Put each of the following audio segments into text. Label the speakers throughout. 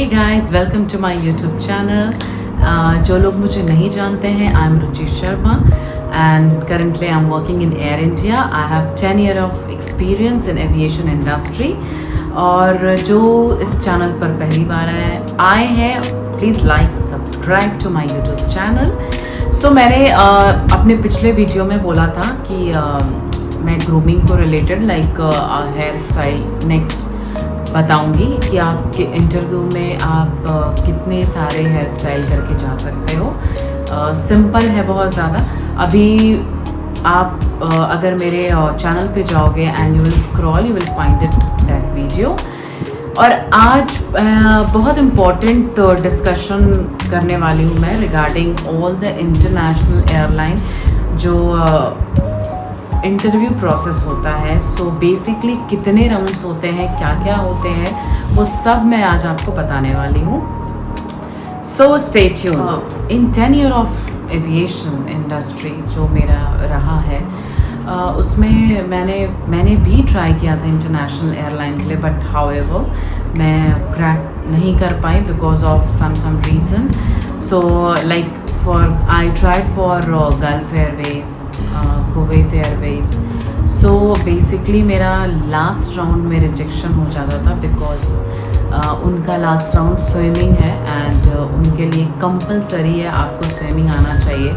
Speaker 1: Guys, welcome to my YouTube channel. जो लोग मुझे नहीं जानते हैं, I am Ruchi Sharma and currently I am working in Air India. I have 10 year of experience in aviation industry. और जो इस चैनल पर पहली बार आए हैं, please like subscribe to my YouTube channel. So मैंने अपने पिछले वीडियो में बोला था कि मैं ग्रूमिंग को related like hair style next बताऊंगी कि आपके इंटरव्यू में आप कितने सारे हेयर स्टाइल करके जा सकते हो। सिंपल है बहुत ज़्यादा। अभी आप अगर मेरे चैनल पे जाओगे and you will scroll, you will find it that video. और आज बहुत इम्पॉर्टेंट डिस्कशन करने वाली हूँ मैं regarding all the international airline जो इंटरव्यू प्रोसेस होता है। सो बेसिकली कितने राउंड्स होते हैं, क्या क्या होते हैं, वो सब मैं आज आपको बताने वाली हूँ। So stay tuned. In 10 year of aviation industry जो मेरा रहा है, उसमें मैंने भी ट्राई किया था इंटरनेशनल एयरलाइन के लिए, बट हाउएवर मैं क्रैक नहीं कर पाई because of some reason. So like I tried for Gulf Airways, Kuwait Airways. So basically मेरा लास्ट राउंड में रिजेक्शन हो जाता था बिकॉज उनका लास्ट राउंड स्विमिंग है एंड उनके लिए कंपलसरी है, आपको स्विमिंग आना चाहिए।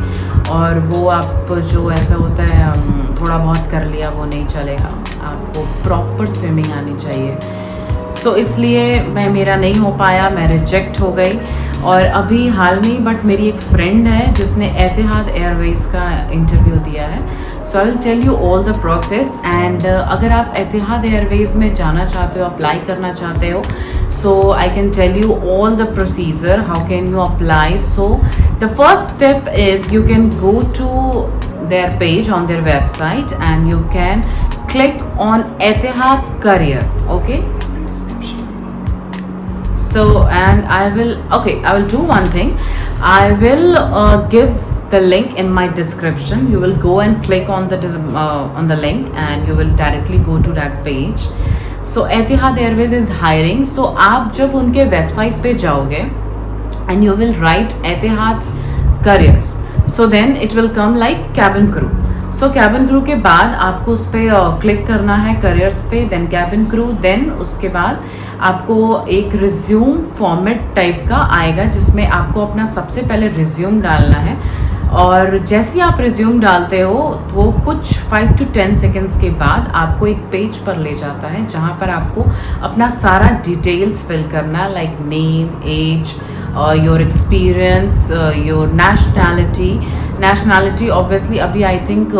Speaker 1: और वो आप जो ऐसा होता है थोड़ा बहुत कर लिया वो नहीं चलेगा, आपको प्रॉपर स्विमिंग आनी चाहिए। सो इसलिए मेरा नहीं हो पाया, मैं रिजेक्ट हो गई। और अभी हाल में बट मेरी एक फ्रेंड है जिसने एतिहाद एयरवेज़ का इंटरव्यू दिया है। So I will tell you all the process. And अगर आप एतिहाद एयरवेज़ में जाना चाहते हो, अप्लाई करना चाहते हो, so I can tell you all the procedure, how can you apply. So the first step is you can go to their page on their website and you can click on Etihad career. Okay, so and I will do one thing. I will give the link in my description. You will go and click on the link and you will directly go to that page. So Etihad Airways is hiring. So आप जब उनके website पे जाओगे and you will write Etihad careers, so then it will come like cabin crew. So cabin crew के बाद आपको उस पर क्लिक करना है करियर्स पे, देन कैबिन क्रू, देन उसके बाद आपको एक रिज्यूम फॉर्मेट टाइप का आएगा जिसमें आपको अपना सबसे पहले रिज्यूम डालना है। और जैसे ही आप रिज्यूम डालते हो तो वो कुछ 5 to 10 सेकेंड्स के बाद आपको एक पेज पर ले जाता है जहाँ पर आपको अपना सारा डिटेल्स फिल करना, like name, age, your experience, your nationality obviously अभी आई थिंक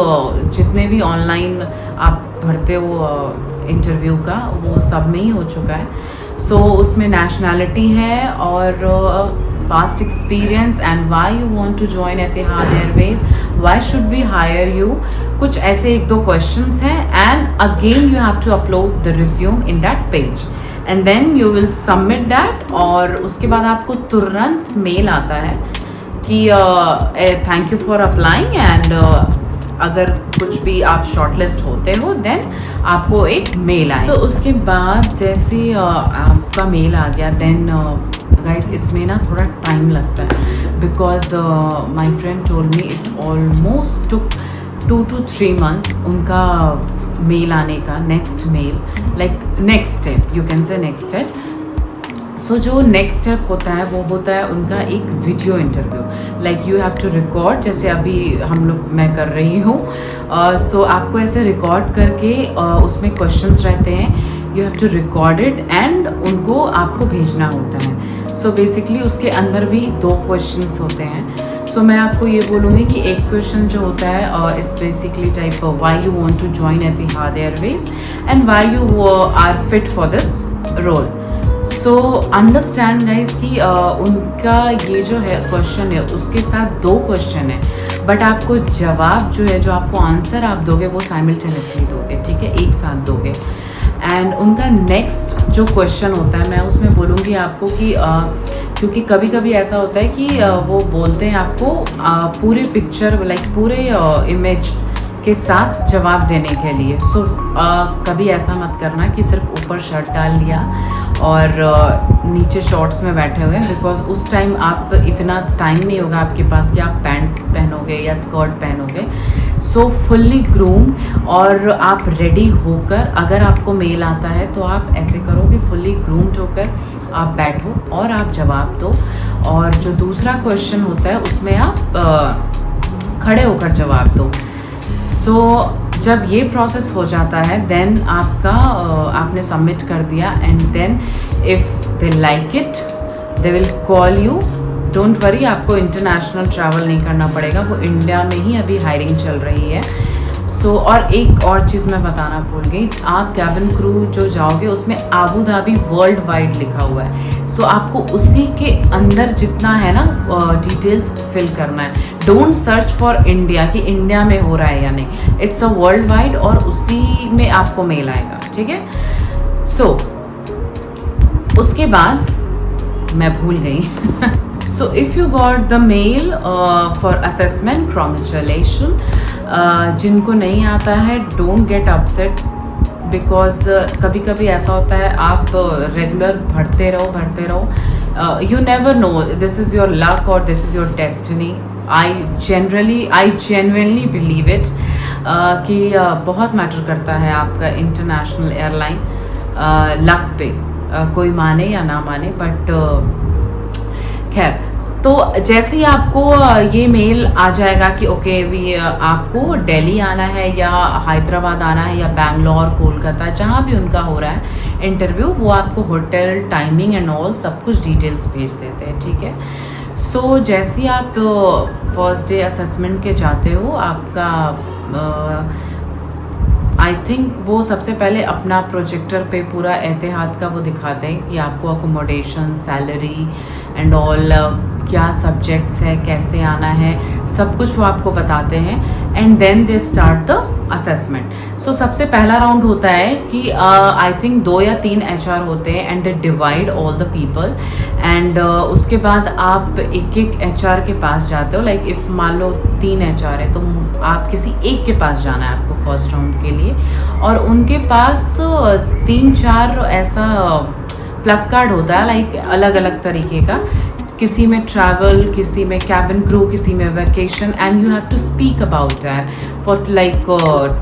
Speaker 1: जितने भी ऑनलाइन आप भरते हो इंटरव्यू का वो सब में ही हो चुका है। सो उसमें नेशनैलिटी है और past experience and why you want to join Etihad Airways, why should we hire you, कुछ ऐसे 1-2 क्वेश्चंस हैं। And again you have to upload the resume in that page and then you will submit that. और उसके बाद आपको तुरंत mail आता है कि thank you for applying and अगर कुछ भी आप शॉर्टलिस्ट होते हो देन आपको एक मेल आए। तो उसके बाद जैसे आपका मेल आ गया देन गाइस इसमें ना थोड़ा टाइम लगता है because my friend told me it almost took 2 to 3 months उनका मेल आने का, next mail, like next step, you can say next step. So जो नेक्स्ट स्टेप होता है वो होता है उनका एक video interview, like you have to record, जैसे अभी मैं कर रही हूँ। सो आपको ऐसे रिकॉर्ड करके उसमें क्वेश्चंस रहते हैं, you have to record it and उनको आपको भेजना होता है। सो बेसिकली उसके अंदर भी 2 क्वेश्चंस होते हैं। सो मैं आपको ये बोलूँगी कि एक क्वेश्चन जो होता है इस basically type why you want to join Etihad Airways and why you are fit for this role. So understand guys कि उनका ये जो है क्वेश्चन है उसके साथ 2 क्वेश्चन है, बट आपको जवाब जो है, जो आपको आंसर आप दोगे वो साइमल्टेनियसली दोगे, ठीक है, एक साथ दोगे। एंड उनका नेक्स्ट जो क्वेश्चन होता है मैं उसमें बोलूँगी आपको कि क्योंकि कभी कभी ऐसा होता है कि वो बोलते हैं आपको पूरे पिक्चर लाइक पूरे इमेज के साथ जवाब देने के लिए। सो कभी ऐसा मत करना कि सिर्फ ऊपर शर्ट डाल लिया और नीचे शॉर्ट्स में बैठे हुए हैं, बिकॉज उस टाइम आप इतना टाइम नहीं होगा आपके पास कि आप पैंट पहनोगे या स्कर्ट पहनोगे। सो फुल्ली ग्रूम और आप रेडी होकर, अगर आपको मेल आता है तो आप ऐसे करोगे, फुल्ली ग्रूम्ड होकर आप बैठो और आप जवाब दो। और जो दूसरा क्वेश्चन होता है उसमें आप खड़े होकर जवाब दो। सो जब ये प्रोसेस हो जाता है देन आपका आपने सबमिट कर दिया, and then if they like it they will call you. Don't worry, आपको इंटरनेशनल ट्रैवल नहीं करना पड़ेगा, वो इंडिया में ही अभी हायरिंग चल रही है। सो और एक और चीज़ मैं बताना भूल गई, आप कैबिन क्रू जो जाओगे उसमें आबू धाबी वर्ल्ड वाइड लिखा हुआ है। सो आपको उसी के अंदर जितना है ना डिटेल्स फिल करना है। डोंट सर्च फॉर इंडिया कि इंडिया में हो रहा है या नहीं, इट्स अ वर्ल्ड वाइड और उसी में आपको मेल आएगा, ठीक है। सो उसके बाद मैं भूल गई So if you got the mail for assessment, congratulations। जिनको नहीं आता है डोंट गेट अपसेट, बिकॉज कभी कभी ऐसा होता है आप रेगुलर भरते रहो, you never know, this is your luck और this is your destiny. I genuinely believe it कि बहुत मैटर करता है आपका इंटरनेशनल एयरलाइन लक पे, कोई माने या ना माने, बट खैर। तो जैसे ही आपको ये मेल आ जाएगा कि ओके आपको दिल्ली आना है या हैदराबाद आना है या बैंगलोर, कोलकाता, जहाँ भी उनका हो रहा है इंटरव्यू, वो आपको होटल, टाइमिंग एंड ऑल सब कुछ डिटेल्स भेज देते हैं, ठीक है। सो जैसे ही आप फर्स्ट डे असेसमेंट के जाते हो, आपका आई थिंक वो सबसे पहले अपना प्रोजेक्टर पे पूरा एतिहाद का वो दिखाते हैं कि आपको अकोमोडेशन, सैलरी एंड ऑल, क्या सब्जेक्ट्स है, कैसे आना है, सब कुछ वो आपको बताते हैं। And then they start the assessment. So सबसे पहला राउंड होता है कि आई थिंक 2 या 3 HR होते हैं, and they divide all the people. And उसके बाद आप एक एक HR के पास जाते हो। लाइक इफ़ मान लो 3 HR है तो आप किसी एक के पास जाना है आपको फर्स्ट राउंड के लिए, और उनके पास 3-4 ऐसा प्लग कार्ड होता है, लाइक अलग अलग तरीके का, किसी में ट्रैवल, किसी में कैबिन क्रू, किसी में vacation, and you have to speak about that for like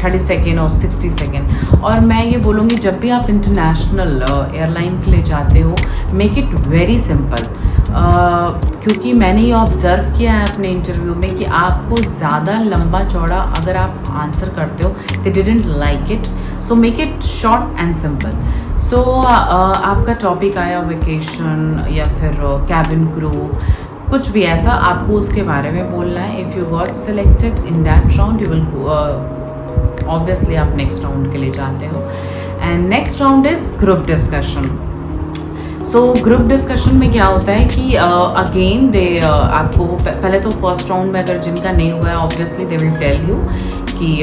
Speaker 1: 30 second और 60 सेकेंड। और मैं ये बोलूँगी जब भी आप इंटरनेशनल एयरलाइन के लिए जाते हो, मेक इट वेरी सिंपल, क्योंकि मैंने ये ऑब्ज़र्व किया है अपने इंटरव्यू में कि आपको ज़्यादा लंबा चौड़ा अगर आप आंसर करते हो, they didn't like it. So make it short and simple. So आपका टॉपिक आया वेकेशन या फिर कैबिन क्रू, कुछ भी ऐसा, आपको उसके बारे में बोलना है। If you got selected in that round, you will obviously आप नेक्स्ट राउंड के लिए जाते हो। And next round is group discussion. So group discussion में क्या होता है कि अगेन दे आपको पहले तो फर्स्ट राउंड में अगर जिनका नहीं हुआ है, obviously they will tell you कि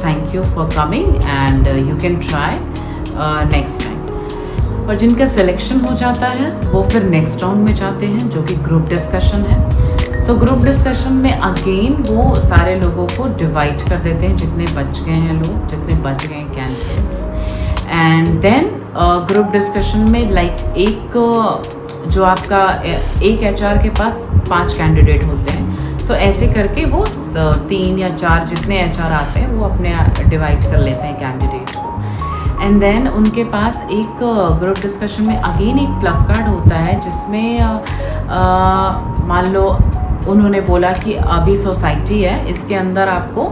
Speaker 1: thank you for coming and you can try next time. और जिनका सिलेक्शन हो जाता है वो फिर नेक्स्ट राउंड में जाते हैं, जो कि ग्रुप डिस्कशन है। सो ग्रुप डिस्कशन में अगेन वो सारे लोगों को डिवाइड कर देते हैं, जितने बच गए हैं लोग, जितने बच गए हैं candidates. And then group discussion में लाइक एक जो आपका एक HR के पास 5 कैंडिडेट होते हैं। सो ऐसे करके वो 3 या 4 जितने HR आते हैं वो अपने डिवाइड कर लेते हैं कैंडिडेट को। एंड देन उनके पास एक ग्रुप डिस्कशन में अगेन एक प्लग कार्ड होता है, जिसमें मान लो उन्होंने बोला कि अभी सोसाइटी है, इसके अंदर आपको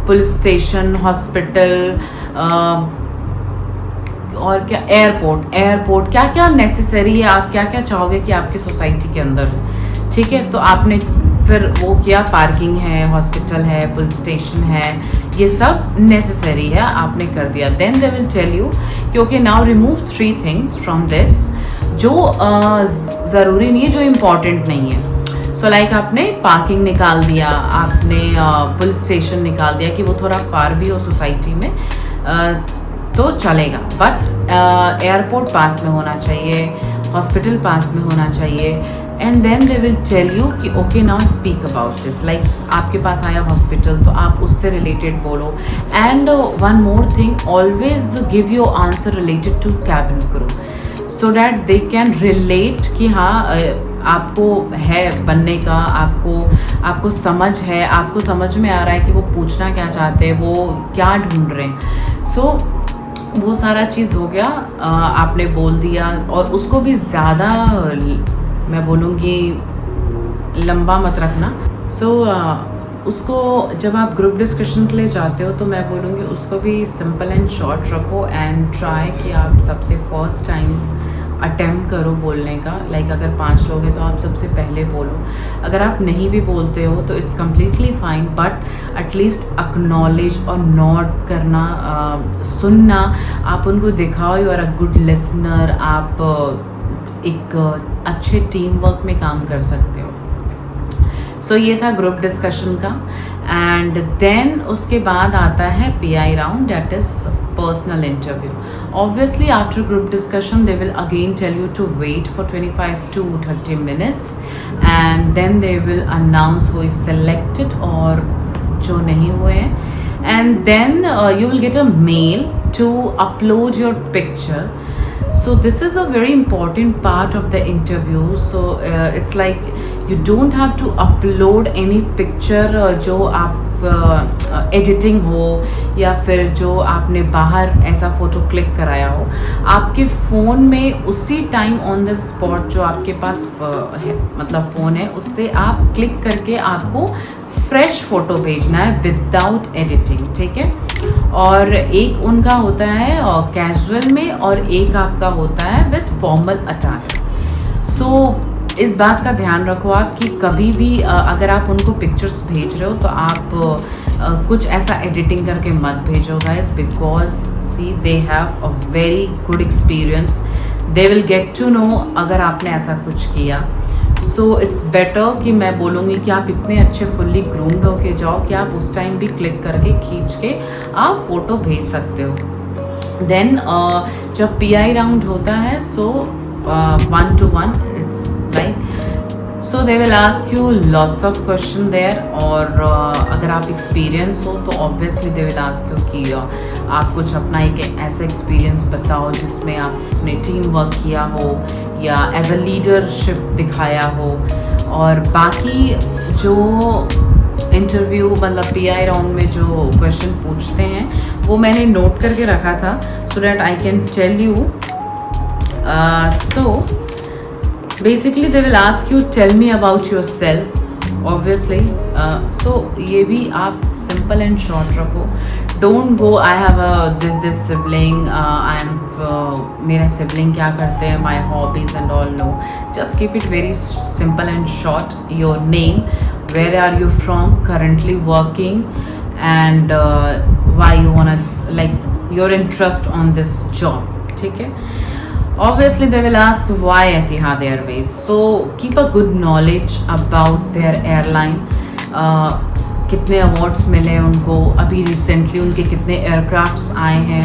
Speaker 1: पुलिस स्टेशन, हॉस्पिटल और क्या एयरपोर्ट क्या क्या नेसेसरी है, आप क्या क्या चाहोगे कि आपकी सोसाइटी के अंदर हो, ठीक है। तो आपने फिर वो किया, पार्किंग है, हॉस्पिटल है, पुलिस स्टेशन है, ये सब नेसेसरी है, आपने कर दिया। Then they will tell you कि okay now remove 3 things from this, जो ज़रूरी नहीं है, जो इम्पॉर्टेंट नहीं है। सो लाइक आपने पार्किंग निकाल दिया, आपने पुलिस स्टेशन निकाल दिया कि वो थोड़ा फार भी हो सोसाइटी में तो चलेगा, बट एयरपोर्ट पास में होना चाहिए, हॉस्पिटल पास में होना चाहिए। And then they will tell you कि okay now speak about this, like आपके पास आया हॉस्पिटल तो आप उससे रिलेटेड बोलो। And one more thing, always give your answer related to cabin crew. So that they can relate कि हाँ आपको है बनने का, आपको समझ है, आपको समझ में आ रहा है कि वो पूछना क्या चाहते हैं, वो क्या ढूंढ रहे हैं. सो वो सारा चीज़ हो गया. आपने बोल दिया, और उसको भी ज़्यादा मैं बोलूँगी लंबा मत रखना. सो उसको जब आप ग्रुप डिस्कशन के लिए जाते हो तो मैं बोलूँगी उसको भी सिंपल एंड शॉर्ट रखो, एंड ट्राई कि आप सबसे फर्स्ट टाइम अटेम्प्ट करो बोलने का. लाइक अगर 5 लोग हैं तो आप सबसे पहले बोलो. अगर आप नहीं भी बोलते हो तो it's completely fine, but at least acknowledge और नोट करना, सुनना. आप उनको दिखाओ you are a good listener, आप एक अच्छे टीम वर्क में काम कर सकते हो. सो ये था ग्रुप डिस्कशन का. एंड देन उसके बाद आता है PI round, that is personal interview. Obviously after group discussion they will again tell you to wait for 25 to 30 minutes, and then they will announce who is selected और जो नहीं हुए हैं. And then you will get a mail to upload your picture. So this is a very important part of the interview. So it's like you don't have to upload any picture जो आप editing हो या फिर जो आपने बाहर ऐसा photo click कराया हो. आपके फ़ोन में उसी टाइम ऑन द स्पॉट जो आपके पास है, मतलब फ़ोन है, उससे आप क्लिक करके आपको फ्रेश फ़ोटो भेजना है विदाउट एडिटिंग. ठीक है. और एक उनका होता है कैजुअल में, और एक आपका होता है विद फॉर्मल अटायर. सो इस बात का ध्यान रखो आप कि कभी भी अगर आप उनको पिक्चर्स भेज रहे हो तो आप कुछ ऐसा एडिटिंग करके मत भेजो guys, because see they have a very good experience. They will get to know अगर आपने ऐसा कुछ किया. सो इट्स बेटर कि मैं बोलूँगी कि आप इतने अच्छे फुल्ली ग्रूम्ड होके जाओ कि आप उस टाइम भी क्लिक करके खींच के आप फ़ोटो भेज सकते हो. देन जब PI राउंड होता है, so 1-to-1 it's like, so they will ask you lots of question there. और अगर आप एक्सपीरियंस हो तो obviously they will ask you कि आप कुछ अपना एक ऐसा एक्सपीरियंस बताओ जिसमें आपने टीम वर्क किया हो या एज अ लीडरशिप दिखाया हो. और बाकी जो इंटरव्यू मतलब PI राउंड में जो क्वेश्चन पूछते हैं वो मैंने नोट करके रखा था, so that I can tell you. So basically they will ask you tell me about yourself obviously. So ये भी आप सिंपल एंड शॉर्ट रखो. Don't go I have this sibling, I am मेरा sibling क्या करते हैं, my hobbies and all. No, just keep it very simple and short. Your name, where are you from, currently working, and why you want, like your interest on this job. ठीक है. Obviously they will ask why Etihad Airways. So keep a good knowledge about their airline. कितने awards मिले उनको, अभी recently उनके कितने aircrafts आए हैं.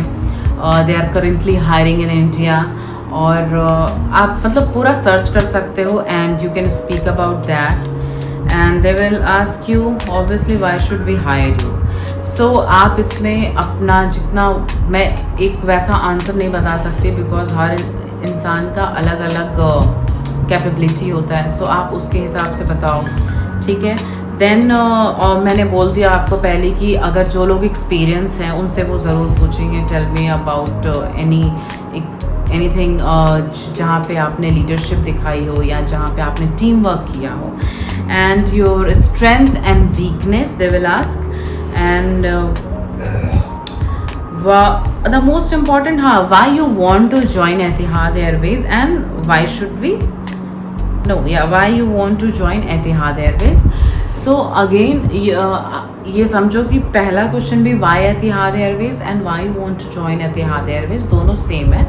Speaker 1: They are currently hiring in India. और आप मतलब पूरा सर्च कर सकते हो and you can speak about that. And they will ask you obviously why should we hire you. So आप इसमें अपना जितना, मैं एक वैसा आंसर नहीं बता सकती बिकॉज हर इंसान का अलग अलग कैपेबिलिटी होता है. सो आप उसके हिसाब से बताओ. ठीक है. देन और मैंने बोल दिया आपको पहले कि अगर जो लोग एक्सपीरियंस हैं उनसे वो ज़रूर पूछेंगे टेल मी अबाउट एनीथिंग जहाँ पे आपने लीडरशिप दिखाई हो या जहाँ पे आपने टीम वर्क किया हो. And your strength and weakness they will ask. And the most important, why you want to join Etihad Airways and why should we, why you want to join Etihad Airways. So again ये समझो कि पहला question भी why Etihad Airways and why you want to join Etihad Airways दोनों same है.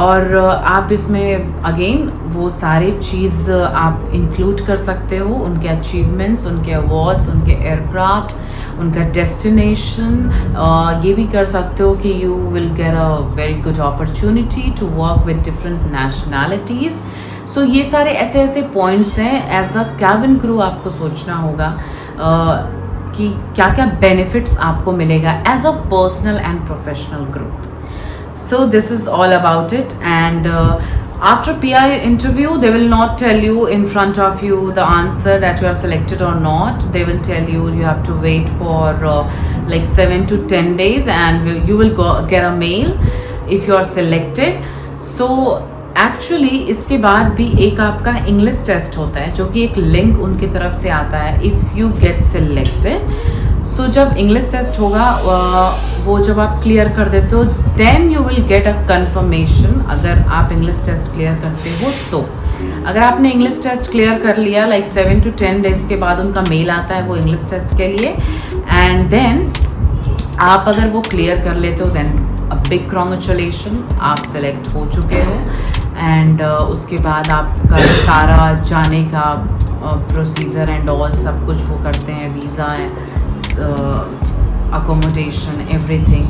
Speaker 1: और आप इसमें अगेन वो सारे चीज़ आप इंक्लूड कर सकते हो, उनके अचीवमेंट्स, उनके अवार्ड्स, उनके एयरक्राफ्ट, उनका डेस्टिनेशन. ये भी कर सकते हो कि you will get a very good opportunity to work with different nationalities. So ये सारे ऐसे ऐसे पॉइंट्स हैं. एज अ कैबिन क्रू आपको सोचना होगा कि क्या क्या बेनिफिट्स आपको मिलेगा as a personal and professional group. So this is all about it. And After PI interview, they will not tell you in front of you the answer that you are selected or not. They will tell you you have to wait for like 7 to 10 days, and you will get a mail if you are selected. So actually इसके बाद भी एक आपका English test होता है, जो कि एक लिंक उनकी तरफ से आता है इफ़ यू गेट सिलेक्टेड. सो जब इंग्लिश टेस्ट होगा वो जब आप क्लियर कर देते हो, then you will get a confirmation अगर आप इंग्लिश टेस्ट क्लियर करते हो तो. अगर आपने इंग्लिश टेस्ट क्लियर कर लिया, लाइक 7 to 10 डेज के बाद उनका मेल आता है वो इंग्लिश टेस्ट के लिए, एंड देन आप अगर वो क्लियर कर लेते हो, देन अ बिग कॉन्ग्रेचुलेशन, आप सेलेक्ट हो चुके हो. एंड उसके बाद आपका सारा जाने का प्रोसीजर एंड ऑल सब कुछ वो करते हैं, visa, accommodation, everything,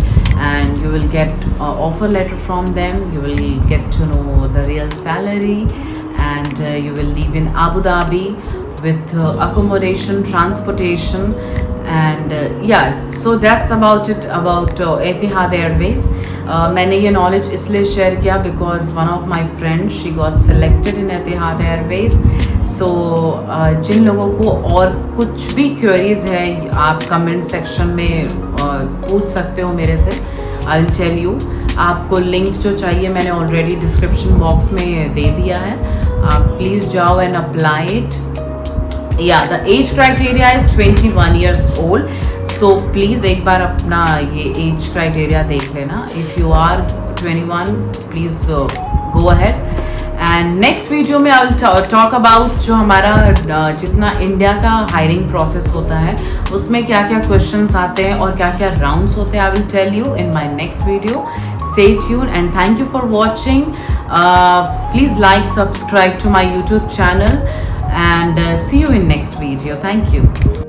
Speaker 1: and you will get offer letter from them. You will get to know the real salary, and you will live in Abu Dhabi with accommodation, transportation, and yeah, so that's about it about Etihad Airways. मैंने ये knowledge इसलिए share किया because one of my friend she got selected in Etihad Airways. So जिन लोगों को और कुछ भी क्वेरीज है आप कमेंट सेक्शन में पूछ सकते हो मेरे से. I will tell you. आपको लिंक जो चाहिए मैंने ऑलरेडी डिस्क्रिप्शन बॉक्स में दे दिया है. आप प्लीज़ जाओ एंड अप्लाई इट. या the age criteria is 21 years old. So please एक बार अपना ये एज क्राइटेरिया देख लेना. If you are 21 please go ahead. And next video में आई विल टॉक अबाउट जो हमारा जितना इंडिया का हायरिंग प्रोसेस होता है उसमें क्या क्या क्वेश्चंस आते हैं और क्या क्या राउंड्स होते हैं. I will tell you in my next video. Stay tune and thank you for watching. Please like, subscribe to my YouTube channel, and see you in next video. Thank you.